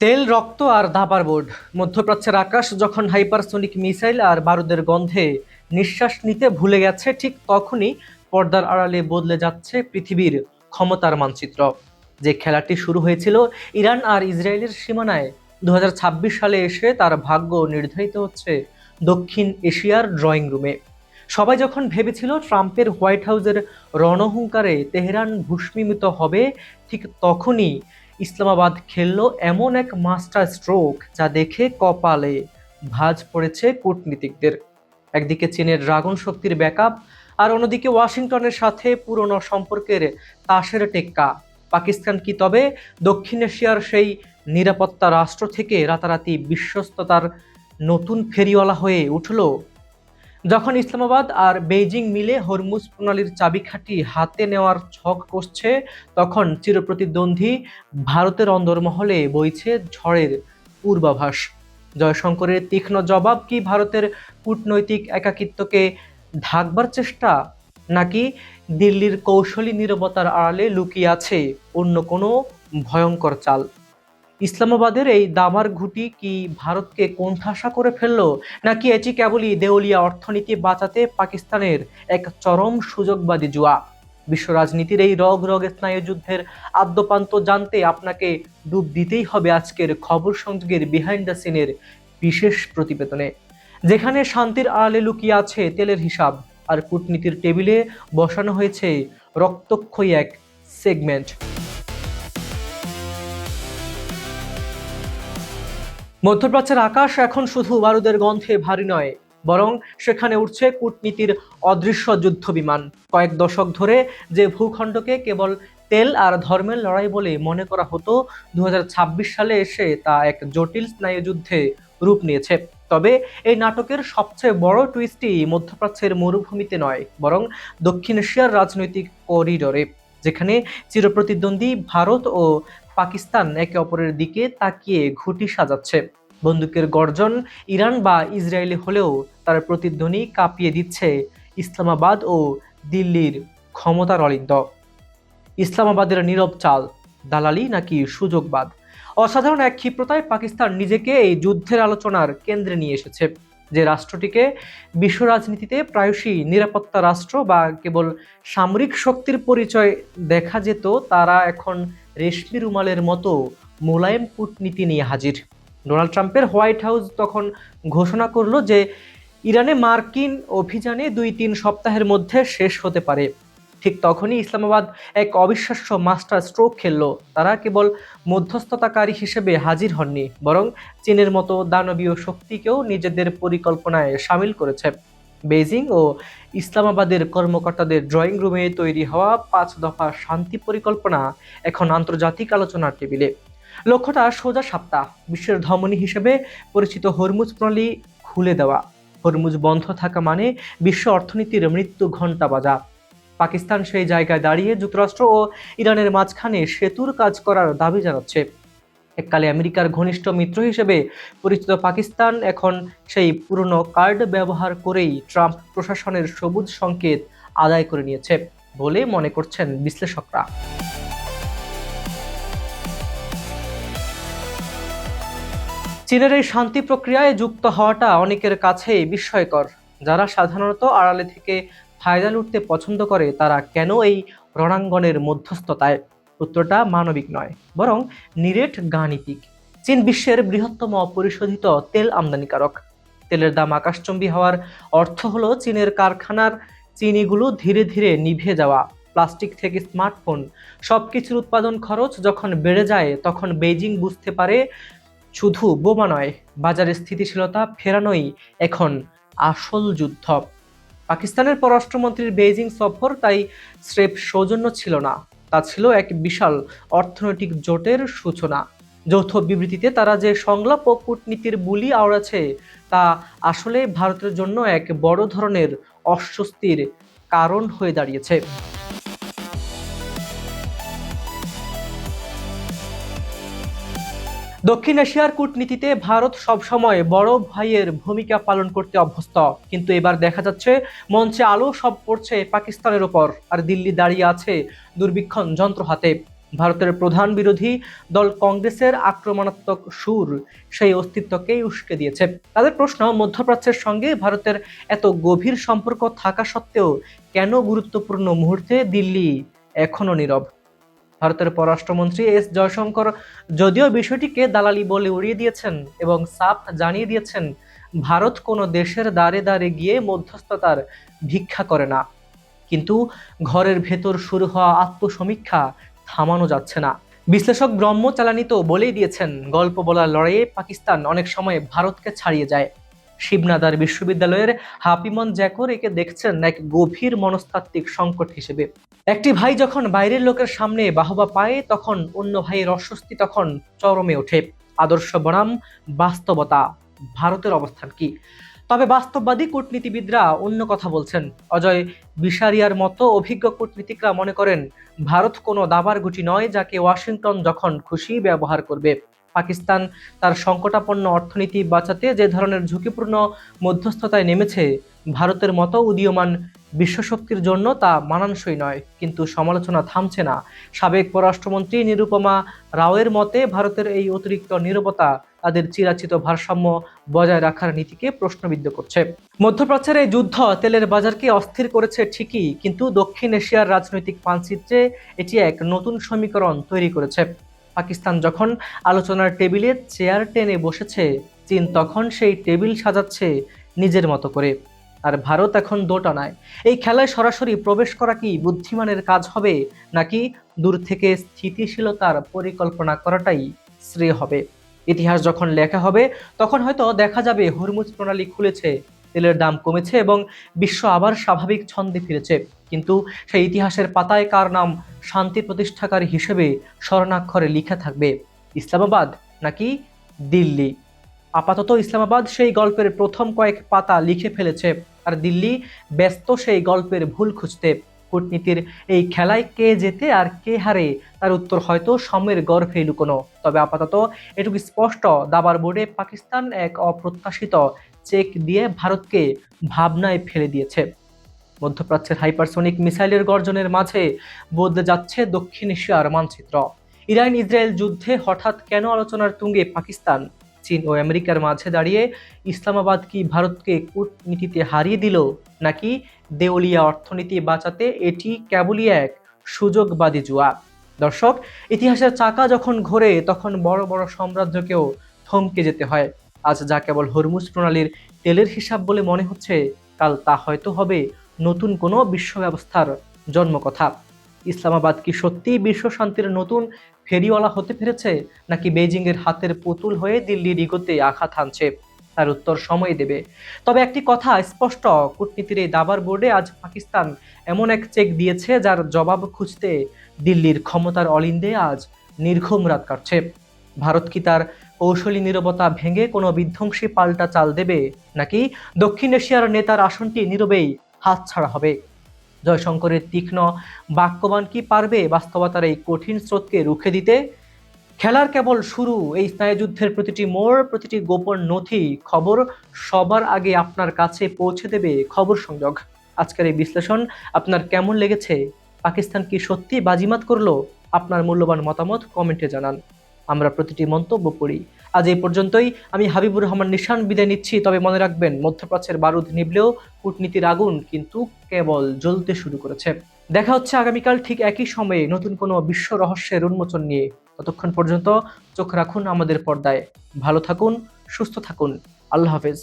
তেল, রক্ত আর দাবার বোর্ড। মধ্যপ্রাচ্যের আকাশ যখন হাইপারসোনিক মিসাইল আর বারুদের গন্ধে নিঃশ্বাস নিতে ভুলে গেছে, ঠিক তখনই পর্দার আড়ালে বদলে যাচ্ছে পৃথিবীর ক্ষমতার মানচিত্র। যে খেলাটি শুরু হয়েছিল ইরান আর ইসরায়েলের সীমানায়, 2026 সালে এসে তার ভাগ্য নির্ধারিত হচ্ছে দক্ষিণ এশিয়ার ড্রয়িং রুমে। সবাই যখন ভেবেছিল ট্রাম্পের হোয়াইট হাউসের রণহুঙ্কারে তেহরান ভূস্মিমিত হবে, ঠিক তখনই ইসলামাবাদ খেলল এমন এক মাস্টার স্ট্রোক যা দেখে কপালে ভাঁজ পড়েছে কূটনীতিকদের। একদিকে চীনের ড্রাগন শক্তির ব্যাকআপ, আর অন্যদিকে ওয়াশিংটনের সাথে পুরনো সম্পর্কের তাসের টেক্কা। পাকিস্তান কি তবে দক্ষিণ এশিয়ার সেই নিরাপত্তা রাষ্ট্র থেকে রাতারাতি বিশ্বস্ততার নতুন ফেরিওয়ালা হয়ে উঠল? যখন ইসলামাবাদ আর বেইজিং মিলে হরমুজ প্রণালীর চাবিকাঠি হাতে নেওয়ার ছক কষছে, তখন চিরপ্রতিদ্বন্দ্বী ভারতের অন্দরমহলে বইছে ঝড়ের পূর্বাভাস। জয়শঙ্করের তীক্ষ্ণ জবাব কি ভারতের কূটনৈতিক একাকিত্বকে ঢাকবার চেষ্টা, নাকি দিল্লির কৌশলী নীরবতার আড়ালে লুকিয়ে আছে অন্য কোনো ভয়ঙ্কর চাল? ইসলামাবাদের এই দাবার ঘুঁটি কি ভারতকে কোণঠাসা করে ফেললো, নাকি এটি কেবলই দেউলিয়া অর্থনীতি বাঁচাতে পাকিস্তানের এক চরম সুযোগবাদী জুয়া? বিশ্ব রাজনীতির এই রগ রগ স্নায়ুযুদ্ধের আদ্যপান্ত জানতে আপনাকে ডুব দিতেই হবে আজকের খবর সংযোগের বিহাইন্ড দ্য সিনের বিশেষ প্রতিবেদনে, যেখানে শান্তির আড়ালে লুকিয়ে আছে তেলের হিসাব, আর কূটনীতির টেবিলে বসানো হয়েছে রক্তক্ষয়ী এক সেগমেন্ট। মধ্যপ্রাচ্যের আকাশ এখন শুধু বারুদের গন্ধে ভারী নয়, বরং সেখানে উঠছে কূটনীতির অদৃশ্য যুদ্ধ বিমান। কয়েক দশক ধরে যে ভূখণ্ডকে কেবল তেল আর ধর্মের লড়াই বলে মনে করা হতো, 2026 সালে এসে তা এক জটিল স্নায়ুযুদ্ধে রূপ নিয়েছে। তবে এই নাটকের সবচেয়ে বড় টুইস্টই মধ্যপ্রাচ্যের মরুভূমিতে নয়, বরং দক্ষিণ এশিয়ার রাজনৈতিক করিডোরে, যেখানে চিরপ্রতিদ্বন্দ্বী ভারত ও পাকিস্তান একে অপরের দিকে তাকিয়ে ঘুঁটি সাজাচ্ছে। বন্দুকের গর্জন ইরান বা ইসরায়েলি হলেও তার প্রতিধ্বনি কাঁপিয়ে দিচ্ছে ইসলামাবাদ ও দিল্লির ক্ষমতার অলিন্দ। ইসলামাবাদের নীরব চাল, দালালি নাকি সুযোগবাদ? অসাধারণ এক ক্ষিপ্রতায় পাকিস্তান নিজেকে এই যুদ্ধের আলোচনার কেন্দ্রে নিয়ে এসেছে। যে রাষ্ট্রটিকে বিশ্ব রাজনীতিতে প্রায়শই নিরাপত্তা রাষ্ট্র বা কেবল সামরিক শক্তির পরিচয় দেখা যেত, তারা এখন রেশমি রুমালের মতো মোলায়েম কূটনীতি নিয়ে হাজির। ডোনাল্ড ট্রাম্পের হোয়াইট হাউস তখন ঘোষণা করলো যে ইরানে মার্কিন অভিযানে 2-3 সপ্তাহের মধ্যে শেষ হতে পারে। ঠিক তখনই ইসলামাবাদ এক অবিশ্বাস্য মাস্টার স্ট্রোক খেললো। তারা কেবল মধ্যস্থতাকারী হিসেবে হাজির হননি, বরং চীনের মতো দানবীয় শক্তিকেও নিজেদের পরিকল্পনায় সামিল করেছে। বেইজিং ও ইসলামাবাদের কর্মকর্তাদের ড্রয়িং রুমে তৈরি হওয়া 5 দফা শান্তি পরিকল্পনা এখন আন্তর্জাতিক আলোচনার টেবিলে। লক্ষ্যটা সোজা সাপ্টা: বিশ্বের ধমনী হিসেবে পরিচিত হরমুজ প্রণালী খুলে দেওয়া। হরমুজ বন্ধ থাকা মানে বিশ্ব অর্থনীতির মৃত্যু ঘণ্টা বাজা। পাকিস্তান সেই জায়গায় দাঁড়িয়ে যুক্তরাষ্ট্র ও ইরানের মাঝখানে সেতুর কাজ করার দাবি জানাচ্ছে। এককালে আমেরিকার ঘনিষ্ঠ মিত্র হিসেবে পরিচিত পাকিস্তান এখন সেই পুরনো কার্ড ব্যবহার করেই ট্রাম্প প্রশাসনের সবুজ সংকেত আদায় করে নিয়েছে বলে মনে করছেন বিশ্লেষকরা। চীনের এই শান্তি প্রক্রিয়ায় যুক্ত হওয়াটা অনেকের কাছেই বিস্ময়কর। যারা সাধারণত আড়ালে থেকে ফায়দা লুটতে পছন্দ করে, তারা কেন এই রণাঙ্গনের মধ্যস্থতায়? উত্তরটা মানবিক নয়, বরং নিরেট গাণিতিক। চীন বিশ্বের বৃহত্তম অপরিশোধিত তেল আমদানিকারক। তেলের দাম আকাশচুম্বী হওয়ার অর্থ হলো চীনের কারখানার চিনিগুলো ধীরে ধীরে নিভে যাওয়া। প্লাস্টিক থেকে স্মার্টফোন, সবকিছুর উৎপাদন খরচ যখন বেড়ে যায়, তখন বেইজিং বুঝতে পারে শুধু বোমা নয়, বাজারে স্থিতিশীলতা ফেরানোই এখন আসল যুদ্ধ। পাকিস্তানের পররাষ্ট্রমন্ত্রীর বেইজিং সফর তাই স্রেফ সৌজন্য ছিল না, তা ছিল এক বিশাল অর্থনৈতিক জোটের সূচনা। যৌথ বিবৃতিতে তারা যে সংলাপ ও কূটনীতির বুলি আওড়াচ্ছে, তা আসলে ভারতের জন্য এক বড় ধরনের অস্বস্তির কারণ হয়ে দাঁড়িয়েছে। দক্ষিণ এশিয়ার কূটনীতিতে ভারত সবসময় বড় ভাইয়ের ভূমিকা পালন করতে অভ্যস্ত, কিন্তু এবার দেখা যাচ্ছে মঞ্চে আলো সব পড়ছে পাকিস্তানের ওপর, আর দিল্লি দাঁড়িয়ে আছে দুর্বীক্ষণ যন্ত্র হাতে। ভারতের প্রধান বিরোধী দল কংগ্রেসের আক্রমণাত্মক সুর সেই অস্তিত্বকেই উস্কে দিয়েছে। তাদের প্রশ্ন, মধ্যপ্রাচ্যের সঙ্গে ভারতের এত গভীর সম্পর্ক থাকা সত্ত্বেও কেন গুরুত্বপূর্ণ মুহূর্তে দিল্লি এখনো নীরব? ভারতের পররাষ্ট্রমন্ত্রী এস জয়শঙ্কর যদিও বিষয়টিকে দালালি বলে উড়িয়ে দিয়েছেন এবং সাফ জানিয়ে দিয়েছেন, ভারত কোনো দেশের দ্বারে দ্বারে গিয়ে মধ্যস্থতার ভিক্ষা করে না, কিন্তু ঘরের ভেতর শুরু হওয়া আত্মসমীক্ষা থামানো যাচ্ছে না। বিশ্লেষক ব্রহ্ম চালানি তো বলেই দিয়েছেন, গল্প বলার লড়াইয়ে পাকিস্তান অনেক সময় ভারতকে ছাড়িয়ে যায়। শিবনাদার বিশ্ববিদ্যালয়ের হাফিমন জ্যাকর একে দেখছেন এক গভীর মনস্তাত্ত্বিক সংকট হিসেবে। একটি ভাই যখন বাইরের লোকের সামনে বাহবা পায়, তখন অন্য ভাইয়ের অস্বস্তি তখন চরমে ওঠে। আদর্শ বনাম বাস্তবতা, ভারতের অবস্থান কি? তবে বাস্তববাদী কূটনীতিবিদরা অন্য কথা বলছেন। অজয় বিসারিয়ার মতো অভিজ্ঞ কূটনীতিকরা মনে করেন, ভারত কোনো দাবার গুটি নয় যাকে ওয়াশিংটন যখন খুশি ব্যবহার করবে। পাকিস্তান তার সংকটাপন্ন অর্থনীতি বাঁচাতে যে ধরনের ঝুঁকিপূর্ণ মধ্যস্থতায় নেমেছে, ভারতের মতো উদীয়মান বিশ্বশক্তির জন্য তা মানানসই নয়। কিন্তু সমালোচনা থামছে না। সাবেক পররাষ্ট্রমন্ত্রী নিরুপমা রাওয়ের মতে, ভারতের এই অতিরিক্ত নীরবতা তাদের চিরাচিত ভারসাম্য বজায় রাখার নীতিকে প্রশ্নবিদ্ধ করছে। মধ্যপ্রাচ্যের এই যুদ্ধ তেলের বাজারকে অস্থির করেছে ঠিকই, কিন্তু দক্ষিণ এশিয়ার রাজনৈতিক মানচিত্রে এটি এক নতুন সমীকরণ তৈরি করেছে। পাকিস্তান যখন আলোচনার টেবিলে চেয়ার টেনে বসেছে, চীন তখন সেই টেবিল সাজাচ্ছে নিজের মতো করে। আর ভারত এখন দোটানায়। এই খেলায় সরাসরি প্রবেশ করা কি বুদ্ধিমানের কাজ হবে, নাকি দূর থেকে স্থিতিশীলতার পরিকল্পনা করাটাই শ্রেয় হবে? ইতিহাস যখন লেখা হবে, তখন হয়তো দেখা যাবে হরমুজ প্রণালী খুলেছে, তেলের দাম কমেছে এবং বিশ্ব আবার স্বাভাবিক ছন্দে ফিরেছে। কিন্তু সেই ইতিহাসের পাতায় কার নাম শান্তি প্রতিষ্ঠাকারী হিসেবে স্বর্ণাক্ষরে লিখা থাকবে? ইসলামাবাদ নাকি দিল্লি? আপাতত ইসলামাবাদ সেই গল্পের প্রথম কয়েক পাতা লিখে ফেলেছে, আর দিল্লি ব্যস্ত সেই গল্পের ভুল খুঁজতে। কূটনীতির এই খেলায় কে জেতে আর কে হারে, তার উত্তর হয়তো সময়ের গর্ভে লুকোনো। তবে আপাতত এটুকু স্পষ্ট, দাবার বোর্ডে পাকিস্তান এক অপ্রত্যাশিত চেক দিয়ে ভারতকে ভাবনায় ফেলে দিয়েছে। মধ্যপ্রাচ্যের হাইপারসোনিক মিসাইলের গর্জনের মাঝে বদলে যাচ্ছে দক্ষিণ এশিয়ার মানচিত্র। ইরান ইসরায়েল যুদ্ধে হঠাৎ কেন আলোচনার তুঙ্গে পাকিস্তান? চীন ও আমেরিকার মাঝে দাঁড়িয়ে ইসলামাবাদ কি ভারতকে কূটনীতিতে হারিয়ে দিল, নাকি দেউলিয়া অর্থনীতি বাঁচাতে এটি কেবলই এক সুযোগবাদী জুয়া? দর্শক, ইতিহাসের চাকা যখন ঘোরে, তখন বড় বড় সাম্রাজ্যকেও থমকে যেতে হয়। আজ যা কেবল হরমুজ প্রণালীর তেলের হিসাব বলে মনে হচ্ছে, কাল তা হয়তো হবে নতুন কোনো বিশ্ব ব্যবস্থার জন্মকথা। ইসলামাবাদ কি সত্যিই বিশ্ব শান্তির নতুন ফেরিওয়ালা হতে পেরেছে, নাকি বেজিং এর হাতের পুতুল হয়ে দিল্লির ইগোতে আঘাত হানছে? তার উত্তর সময় দেবে। তবে একটি কথা স্পষ্ট, কূটনীতির এই দাবার বোর্ডে আজ পাকিস্তান এমন এক চেক দিয়েছে যার জবাব খুঁজতে দিল্লির ক্ষমতার অলিন্দে আজ নির্ঘুম রাত কাটছে। ভারত কি তার কৌশলী নীরবতা ভেঙে কোনো বিধ্বংসী পাল্টা চাল দেবে, নাকি দক্ষিণ এশিয়ার নেতার আসনটি নীরবেই হাতছাড়া হবে? জয়শঙ্করের তীক্ষ্ণ বাক্যবান কি পারবে বাস্তবতার এই কঠিন স্রোতকে রুখে দিতে? খেলার কেবল শুরু। এই স্নায়ুযুদ্ধের প্রতিটি মোড়, প্রতিটি গোপন নথি, খবর সবার আগে আপনার কাছে পৌঁছে দেবে খবর সংযোগ। আজকের এই বিশ্লেষণ আপনার কেমন লেগেছে? পাকিস্তান কি সত্যি বাজিমাত করলো? আপনার মূল্যবান মতামত কমেন্টে জানান। আমরা প্রতিটি মন্তব্য পড়ি। আজ এই পর্যন্তই। আমি হাবিবুর রহমান নিশান বিদায় নিচ্ছি। তবে মনে রাখবেন, মধ্যপ্রাচ্যের বারুদ নিভলেও কূটনীতির আগুন কিন্তু কেবল জ্বলতে শুরু করেছে। দেখা হচ্ছে আগামীকাল ঠিক একই সময়ে নতুন কোনো বিশ্ব রহস্যের উন্মোচন নিয়ে। ততক্ষণ পর্যন্ত চোখ রাখুন আমাদের পর্দায়। ভালো থাকুন, সুস্থ থাকুন। আল্লাহ হাফেজ।